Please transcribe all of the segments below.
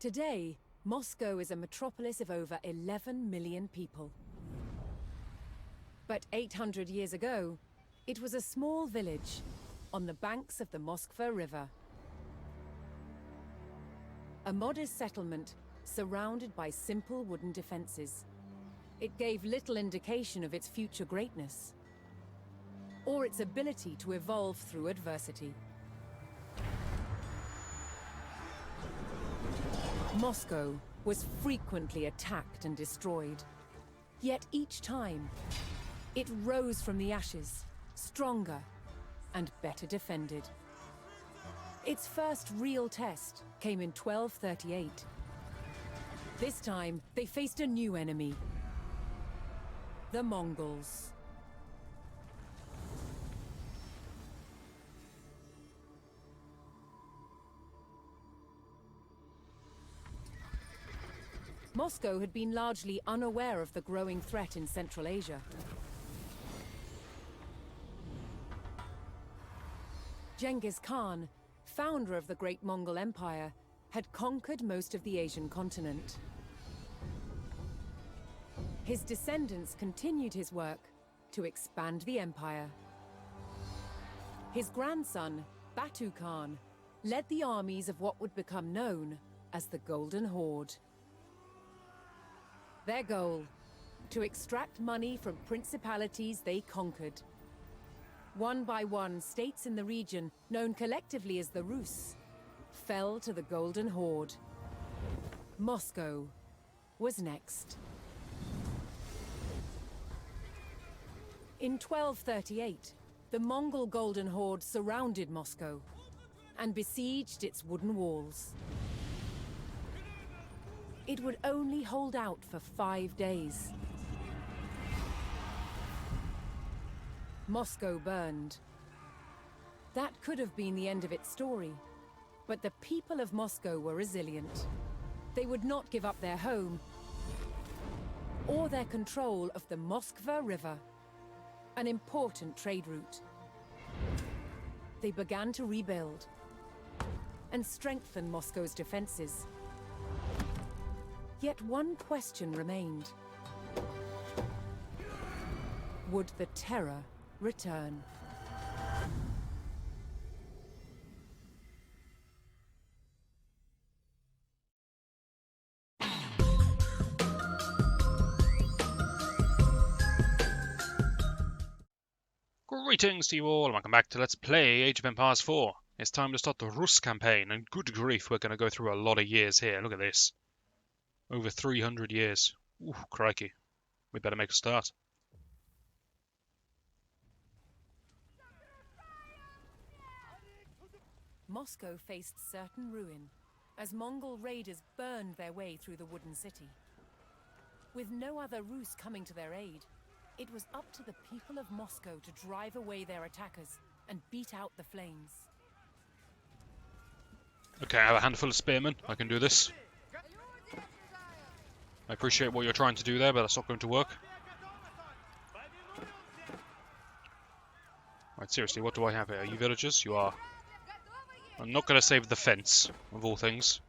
Today, Moscow is a metropolis of over 11 million people. But 800 years ago, it was a small village on the banks of the Moskva River. A modest settlement surrounded by simple wooden defenses. It gave little indication of its future greatness, or its ability to evolve through adversity. Moscow was frequently attacked and destroyed. Yet each time, it rose from the ashes, stronger and better defended. Its first real test came in 1238. This time, they faced a new enemy: the Mongols. Moscow had been largely unaware of the growing threat in Central Asia. Genghis Khan, founder of the Great Mongol Empire, had conquered most of the Asian continent. His descendants continued his work to expand the empire. His grandson, Batu Khan, led the armies of what would become known as the Golden Horde. Their goal: to extract money from principalities they conquered. One by one, states in the region, known collectively as the Rus, fell to the Golden Horde. Moscow was next. In 1238, the Mongol Golden Horde surrounded Moscow and besieged its wooden walls. It would only hold out for 5 days. Moscow burned. That could have been the end of its story, but the people of Moscow were resilient. They would not give up their home or their control of the Moskva River, an important trade route. They began to rebuild and strengthen Moscow's defenses. Yet one question remained: would the terror return? Greetings to you all, and welcome back to Let's Play Age of Empires 4. It's time to start the Rus campaign, and good grief, we're going to go through a lot of years here. Look at this. Over 300 years. Ooh, crikey. We better make a start. Moscow faced certain ruin as Mongol raiders burned their way through the wooden city. With no other Rus coming to their aid, it was up to the people of Moscow to drive away their attackers and beat out the flames. Okay, I have a handful of spearmen. I can do this. I appreciate what you're trying to do there, but that's not going to work. Right, seriously, what do I have here? Are you villagers? You are. I'm not going to save the fence, of all things.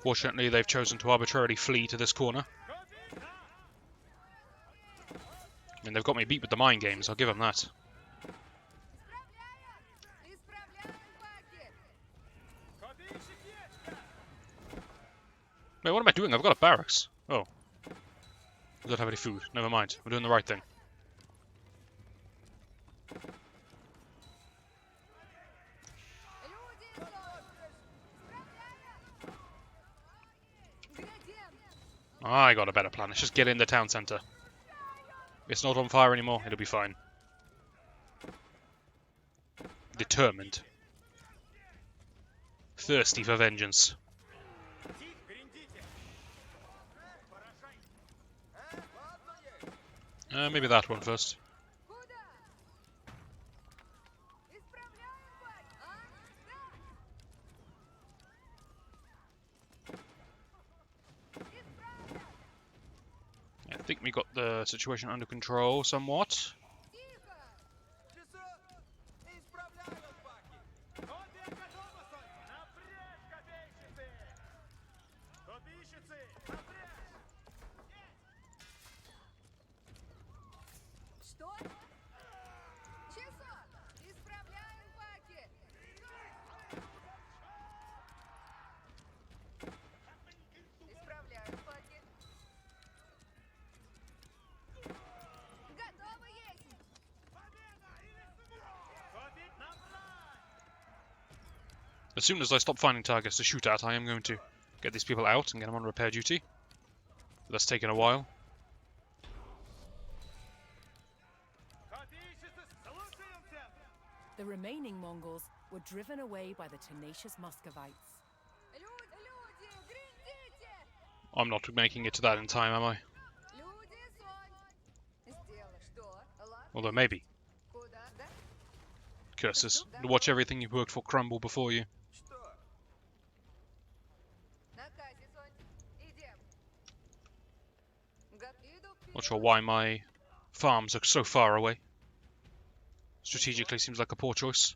Fortunately, they've chosen to arbitrarily flee to this corner. I mean, they've got me beat with the mind games, I'll give them that. Wait, what am I doing? I've got a barracks. Oh. I don't have any food. Never mind. We're doing the right thing. I got a better plan. Let's just get in the town centre. It's not on fire anymore. It'll be fine. Determined. Thirsty for vengeance. Maybe that one first. Yeah, I think we got the situation under control somewhat. As soon as I stop finding targets to shoot at, I am going to get these people out and get them on repair duty. That's taken a while. The remaining Mongols were driven away by the tenacious Muscovites. I'm not making it to that in time, am I? Although maybe. Curses. Watch everything you've worked for crumble before you. Not sure why my farms are so far away. Strategically seems like a poor choice.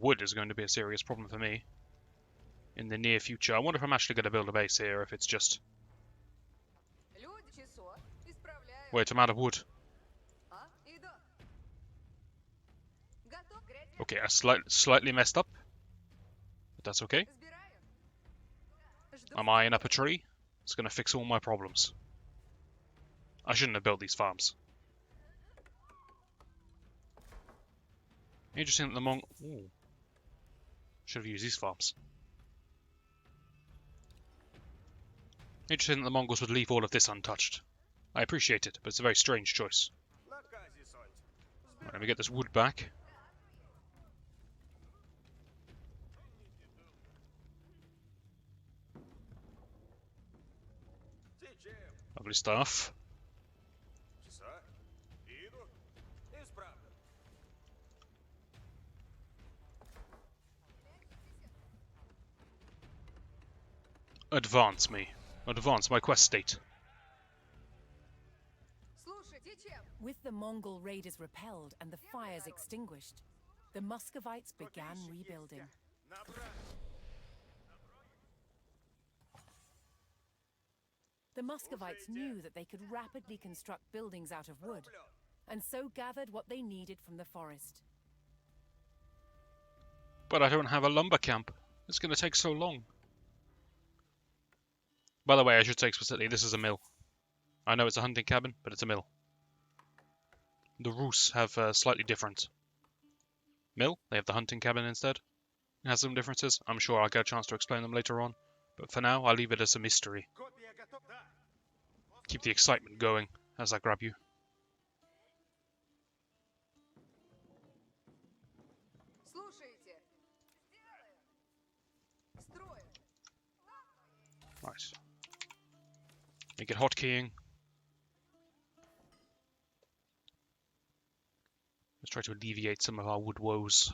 Wood is going to be a serious problem for me in the near future. I wonder if I'm actually going to build a base here, if it's just... Wait, I'm out of wood. Okay, I slightly messed up, but that's okay. Am I up a tree? It's going to fix all my problems. I shouldn't have built these farms. Interesting that the Mong... Ooh. Should have used these farms. Interesting that the Mongols would leave all of this untouched. I appreciate it, but it's a very strange choice. Right, let me get this wood back. Lovely stuff. Advance me. Advance my quest state. With the Mongol raiders repelled and the fires extinguished, the Muscovites began rebuilding. The Muscovites knew that they could rapidly construct buildings out of wood, and so gathered what they needed from the forest. But I don't have a lumber camp. It's going to take so long. By the way, I should say explicitly, this is a mill. I know it's a hunting cabin, but it's a mill. The Rus have slightly different mill. They have the hunting cabin instead. It has some differences. I'm sure I'll get a chance to explain them later on. But for now, I'll leave it as a mystery. Keep the excitement going as I grab you. Right. Make it hotkeying. Let's try to alleviate some of our wood woes.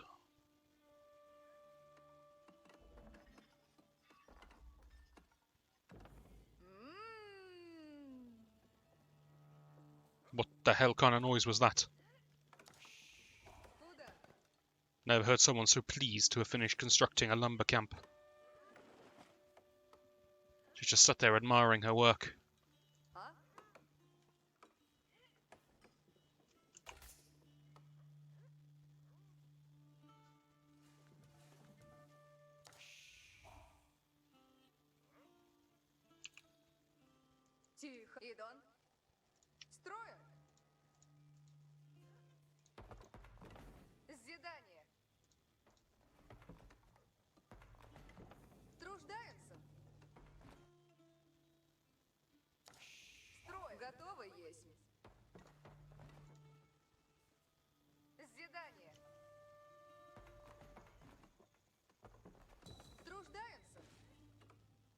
What the hell kind of noise was that? Never heard someone so pleased to have finished constructing a lumber camp. She just sat there admiring her work.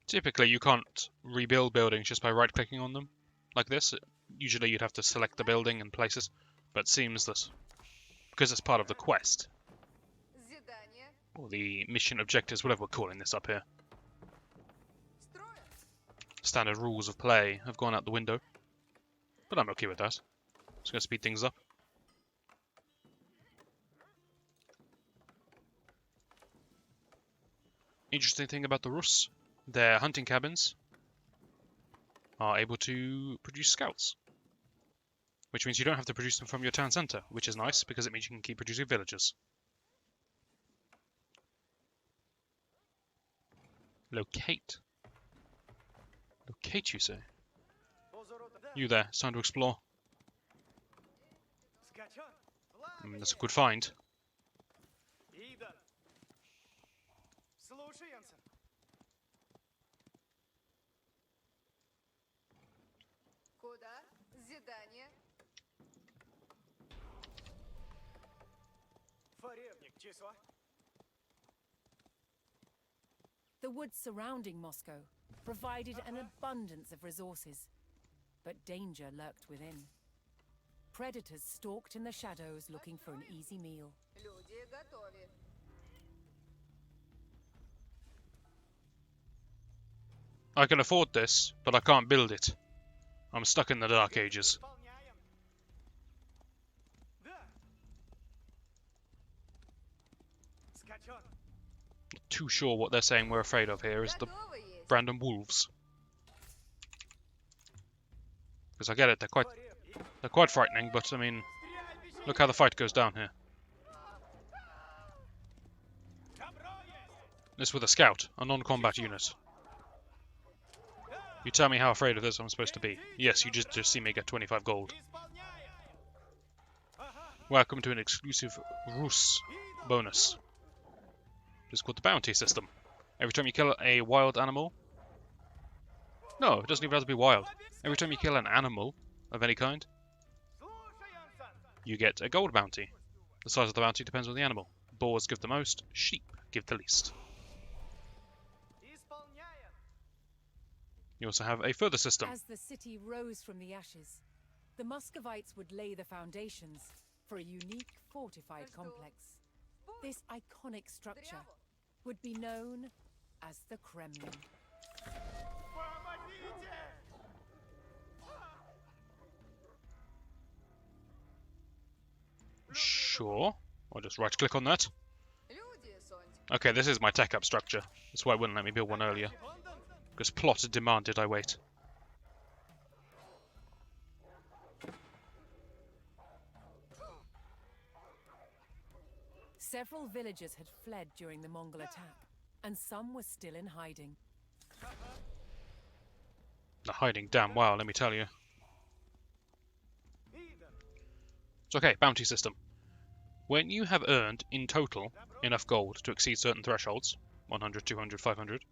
Typically, you can't rebuild buildings just by right-clicking on them, like this. usually you'd have to select the building and place it, but it seems that because it's part of the quest, or the mission objectives, whatever we're calling this up here, standard rules of play have gone out the window. But I'm okay with that. Just going to speed things up. Interesting thing about the Rus, their hunting cabins are able to produce scouts. Which means you don't have to produce them from your town centre, which is nice because it means you can keep producing villagers. Locate. Locate, you say? You there, it's time to explore. That's a good find. The woods surrounding Moscow provided an abundance of resources, but danger lurked within. Predators stalked in the shadows looking for an easy meal. I can afford this, but I can't build it. I'm stuck in the Dark Ages. Not too sure what they're saying we're afraid of here is the random wolves. Because I get it, they're quite frightening, but I mean, look how the fight goes down here. This with a scout, a non-combat unit. You tell me how afraid of this I'm supposed to be. Yes, you just see me get 25 gold. Welcome to an exclusive Rus bonus. It's called the bounty system. Every time you kill a wild animal... No, it doesn't even have to be wild. Every time you kill an animal of any kind, you get a gold bounty. The size of the bounty depends on the animal. Boars give the most, sheep give the least. You also have a further system. As the city rose from the ashes, the Muscovites would lay the foundations for a unique fortified complex. This iconic structure would be known as the Kremlin. Sure. I'll just right-click on that. Okay, this is my tech-up structure. That's why it wouldn't let me build one earlier. Because plot had demanded I wait. Several villagers had fled during the Mongol attack, and some were still in hiding. They're hiding damn well, let me tell you. It's okay, bounty system. When you have earned, in total, enough gold to exceed certain thresholds, 100, 200, 500,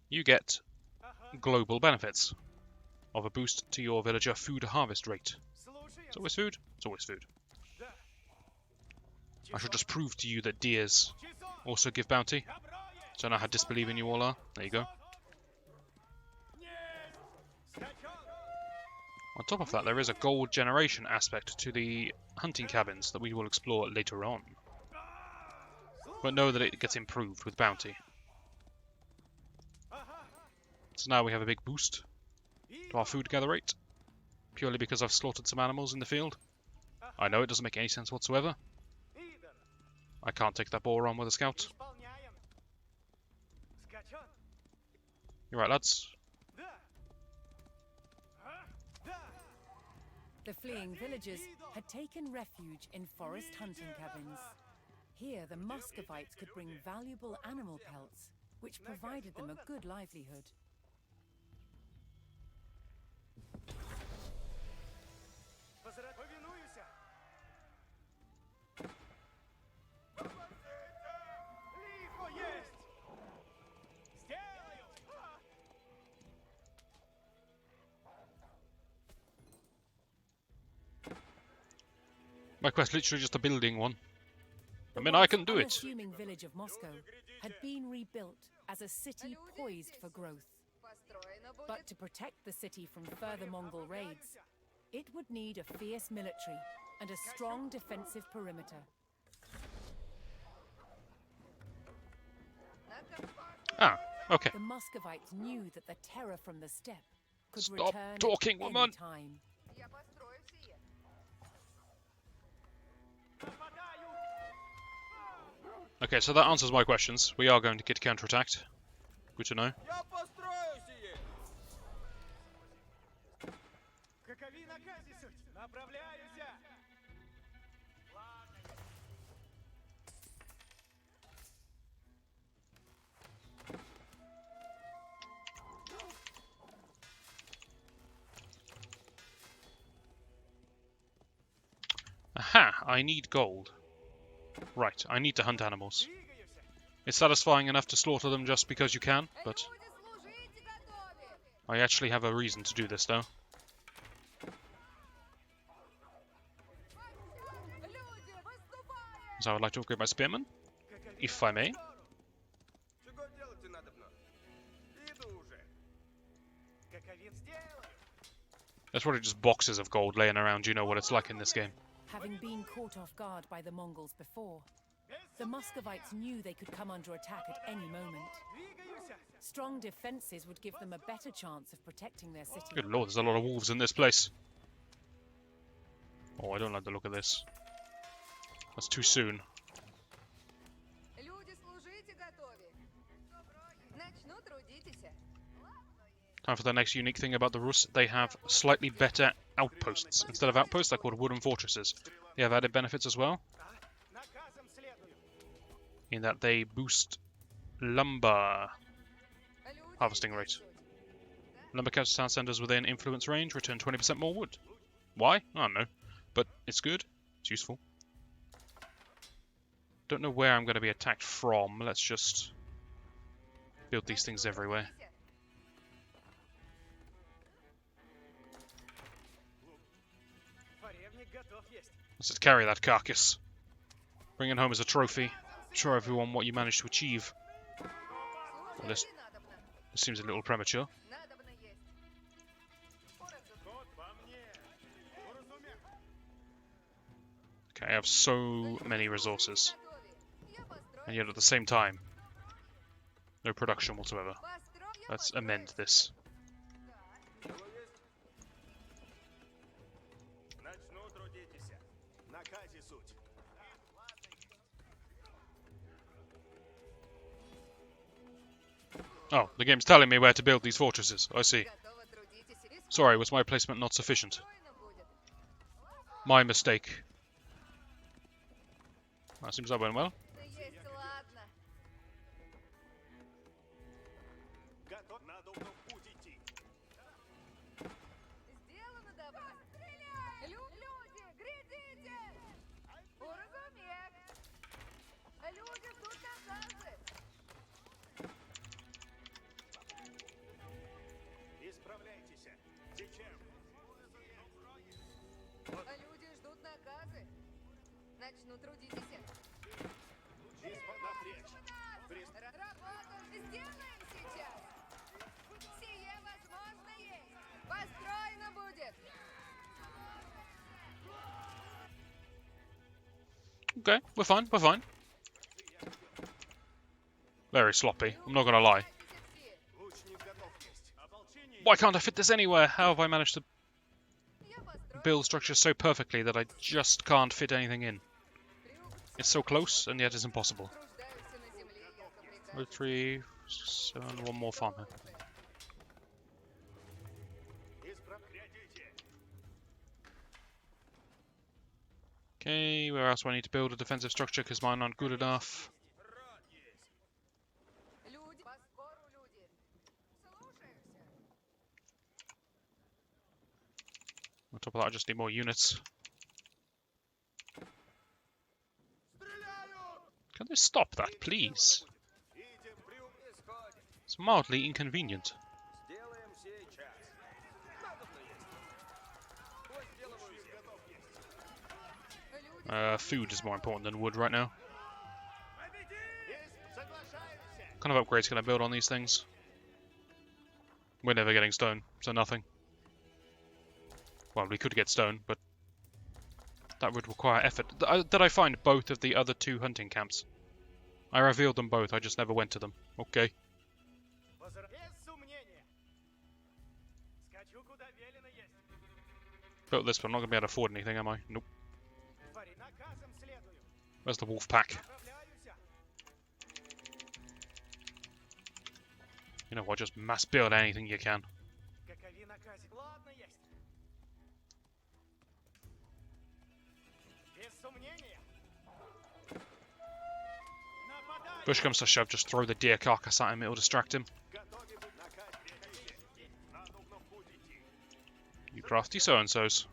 you get global benefits of a boost to your villager food harvest rate. It's always food, it's always food. I should just prove to you that deers also give bounty. So I know how disbelieving you all are. There you go. On top of that, there is a gold generation aspect to the hunting cabins that we will explore later on. But know that it gets improved with bounty. So now we have a big boost to our food gather rate, purely because I've slaughtered some animals in the field. I know it doesn't make any sense whatsoever. I can't take that boar on with a scout. You're right, lads. The fleeing villagers had taken refuge in forest hunting cabins. Here, the Muscovites could bring valuable animal pelts, which provided them a good livelihood. My quest literally just a building one. I mean, I can do it. The village of Moscow had been rebuilt as a city poised for growth. But to protect the city from further Mongol raids, it would need a fierce military and a strong defensive perimeter. Ah, okay. The Muscovites knew that the terror from the steppe could Stop return talking, at woman! any time. Okay, so that answers my questions. We are going to get counterattacked. Good to know. Aha! I need gold. Right, I need to hunt animals. It's satisfying enough to slaughter them just because you can, but I actually have a reason to do this now. So I would like to upgrade my spearman, if I may. There's probably just boxes of gold laying around. You know what it's like in this game. Having been caught off guard by the Mongols before, the Muscovites knew they could come under attack at any moment. Strong defenses would give them a better chance of protecting their city. Good lord, there's a lot of wolves in this place. Oh, I don't like the look of this. That's too soon. Time for the next unique thing about the Rus. They have slightly better outposts. Instead of outposts, they're called wooden fortresses. They have added benefits as well, in that they boost lumber harvesting rate. Lumber capture town centers within influence range return 20% more wood. Why? I don't know. But it's good. It's useful. Don't know where I'm going to be attacked from. Let's just build these things everywhere. Let's just carry that carcass. Bring it home as a trophy. Show everyone what you managed to achieve. Well, this seems a little premature. Okay, I have so many resources. And yet at the same time, no production whatsoever. Let's amend this. Oh, the game's telling me where to build these fortresses. I see. Sorry, was my placement not sufficient? My mistake. That seems that went well. Okay, we're fine, we're fine. Very sloppy, I'm not gonna lie. Why can't I fit this anywhere? How have I managed to build structures so perfectly that I just can't fit anything in? It's so close, and yet it's impossible. 3, 7, one more farm here. Okay, where else do I need to build a defensive structure because mine aren't good enough? On top of that, I just need more units. Can they stop that, please? It's mildly inconvenient. Food is more important than wood right now. What kind of upgrades can I build on these things? We're never getting stone, so nothing. Well, we could get stone, but that would require effort. Did I find both of the other 2 hunting camps? I revealed them both, I just never went to them. Okay. Built this, but I'm not going to be able to afford anything, am I? Nope. Where's the wolf pack? You know what, just mass build anything you can. Push comes to shove, just throw the deer carcass at him, it'll distract him. You crafty so-and-sos.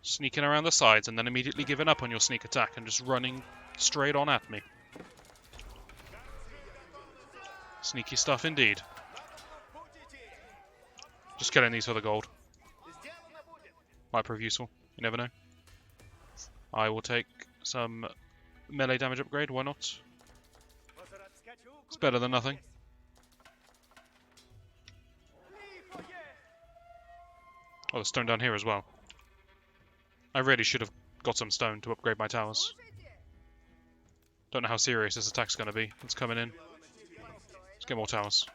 Sneaking around the sides and then immediately giving up on your sneak attack and just running straight on at me. Sneaky stuff indeed. Just killing these for the gold. Might prove useful, you never know. I will take some melee damage upgrade, why not? It's better than nothing. Oh, there's stone down here as well. I really should have got some stone to upgrade my towers. Don't know how serious this attack's going to be. It's coming in. Let's get more towers.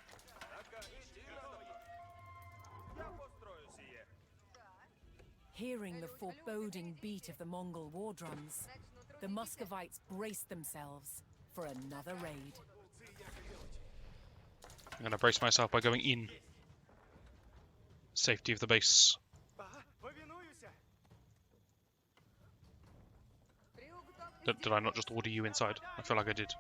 Hearing the foreboding beat of the Mongol war drums, the Muscovites braced themselves for another raid. I'm going to brace myself by going in. Safety of the base. Did I not just order you inside? I feel like I did.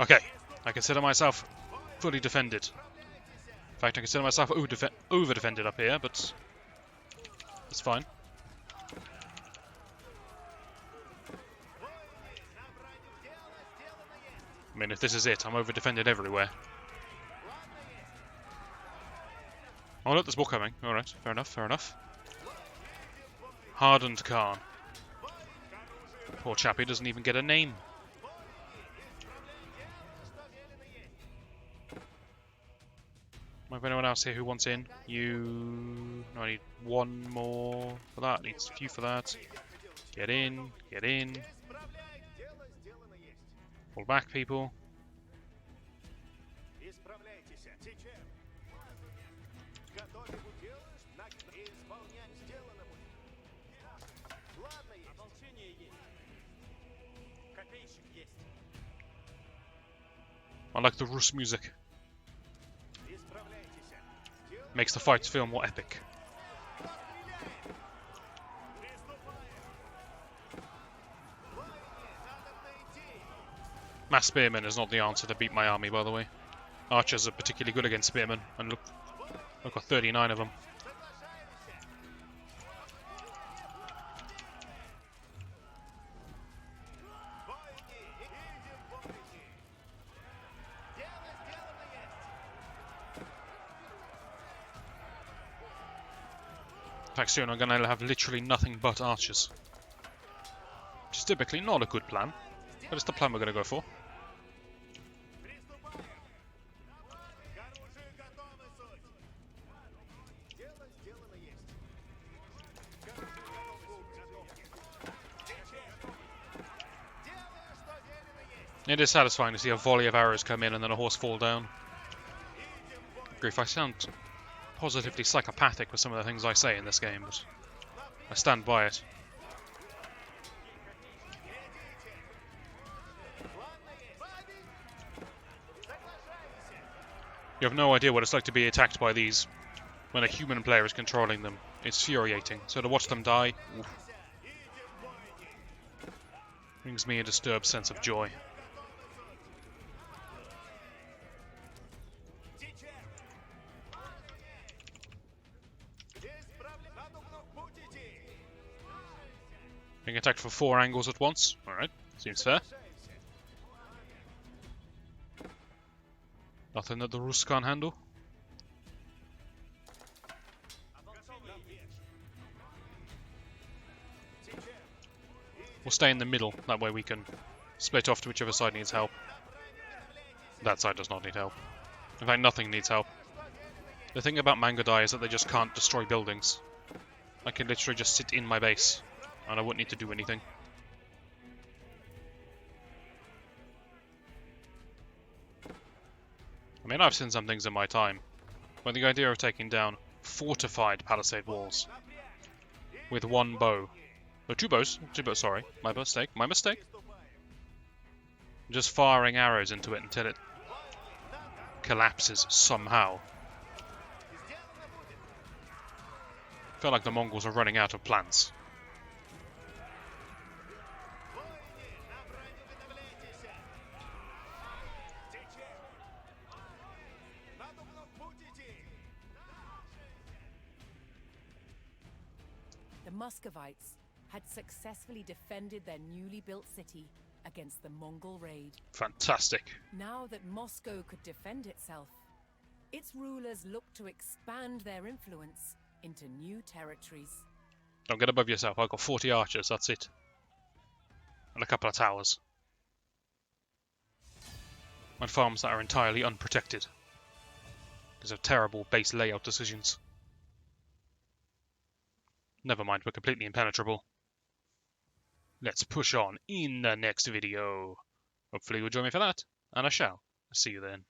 Okay, I consider myself fully defended. In fact, I consider myself over-defended up here, but it's fine. I mean, if this is it, I'm over-defended everywhere. Oh look, there's more coming. Alright, fair enough, fair enough. Hardened Khan. Poor chappie doesn't even get a name. Might be anyone else here who wants in? You... No, I need one more for that. Needs a few for that. Get in, get in. Pull back, people. I like the Rus music. Makes the fights feel more epic. Mass spearmen is not the answer to beat my army, by the way. Archers are particularly good against spearmen, and look, I've got 39 of them. In fact, soon I'm going to have literally nothing but archers. Which is typically not a good plan, but it's the plan we're going to go for. It is satisfying to see a volley of arrows come in and then a horse fall down. Grief, I sound positively psychopathic with some of the things I say in this game, but I stand by it. You have no idea what it's like to be attacked by these when a human player is controlling them. It's infuriating. So to watch them die... Oof. Brings me a disturbed sense of joy. Being attacked from 4 angles at once. Alright, seems fair. Nothing that the Rus can't handle. We'll stay in the middle, that way we can split off to whichever side needs help. That side does not need help. In fact, nothing needs help. The thing about Mangodai is that they just can't destroy buildings. I can literally just sit in my base, and I wouldn't need to do anything. I mean, I've seen some things in my time, but the idea of taking down fortified palisade walls with 1 bow, no, 2 bows, sorry, my mistake. Just firing arrows into it until it collapses somehow. I feel like the Mongols are running out of plans. The Muscovites had successfully defended their newly built city against the Mongol raid. Fantastic. Now that Moscow could defend itself, its rulers looked to expand their influence into new territories. Don't get above yourself. I've got 40 archers, that's it. And a couple of towers. And farms that are entirely unprotected because of terrible base layout decisions. Never mind, we're completely impenetrable. Let's push on in the next video. Hopefully you'll join me for that, and I shall see you then.